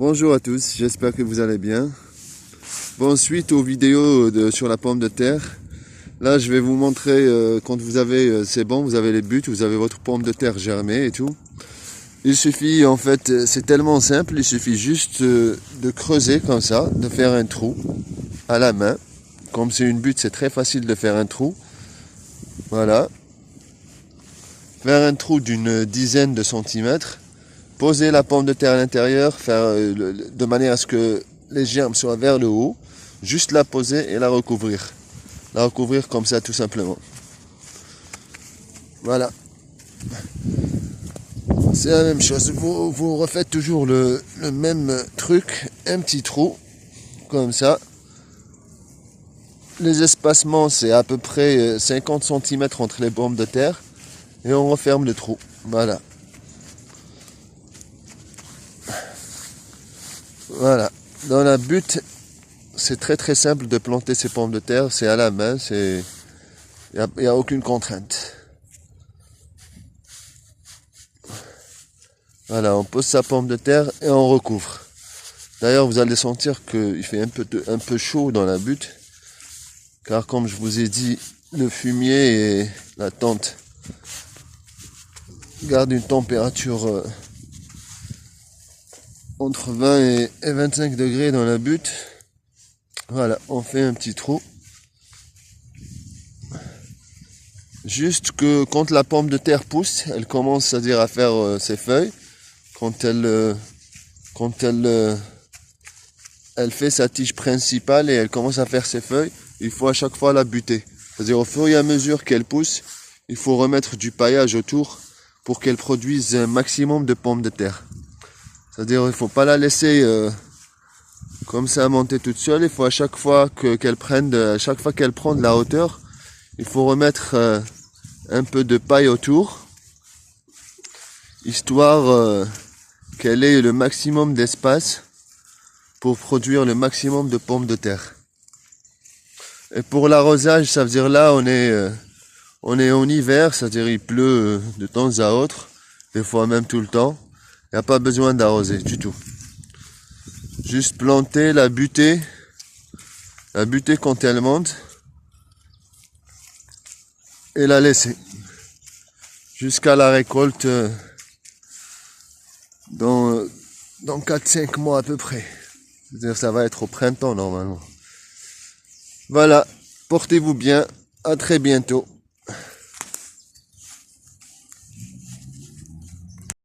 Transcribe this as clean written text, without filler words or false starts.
Bonjour à tous, j'espère que vous allez bien. Bon, suite aux vidéos sur la pomme de terre, là je vais vous montrer quand vous avez, c'est bon, vous avez les buts, vous avez votre pomme de terre germée et tout. Il suffit, en fait, c'est tellement simple, il suffit juste de creuser comme ça, de faire un trou à la main. Comme c'est une butte, c'est très facile de faire un trou. Voilà. Faire un trou d'une dizaine de centimètres. Poser la pomme de terre à l'intérieur, faire de manière à ce que les germes soient vers le haut. Juste la poser et la recouvrir. La recouvrir comme ça tout simplement. Voilà. C'est la même chose. Vous refaites toujours le même truc. Un petit trou. Comme ça. Les espacements, c'est à peu près 50 cm entre les pommes de terre. Et on referme le trou. Voilà. Voilà. Dans la butte, c'est très simple de planter ces pommes de terre. C'est à la main. Il n'y a aucune contrainte. Voilà, on pose sa pomme de terre et on recouvre. D'ailleurs, vous allez sentir qu'il fait un peu chaud dans la butte. Car comme je vous ai dit, le fumier et la tente gardent une température entre 20 et 25 degrés dans la butte. Voilà, on fait un petit trou. Juste que quand la pomme de terre pousse, elle commence, c'est-à-dire à faire ses feuilles. Quand elle fait sa tige principale et elle commence à faire ses feuilles, il faut à chaque fois la buter. C'est-à-dire au fur et à mesure qu'elle pousse, il faut remettre du paillage autour pour qu'elle produise un maximum de pommes de terre. C'est-à-dire il ne faut pas la laisser comme ça monter toute seule. Il faut à chaque fois qu'elle prend de la hauteur, il faut remettre un peu de paille autour, histoire qu'elle ait le maximum d'espace pour produire le maximum de pommes de terre. Et pour l'arrosage, ça veut dire là on est en hiver, c'est-à-dire il pleut de temps à autre, des fois même tout le temps. Il n'y a pas besoin d'arroser du tout. Juste planter, la buter quand elle monte et la laisser jusqu'à la récolte dans 4-5 mois à peu près. C'est-à-dire ça va être au printemps normalement. Voilà, portez-vous bien, à très bientôt.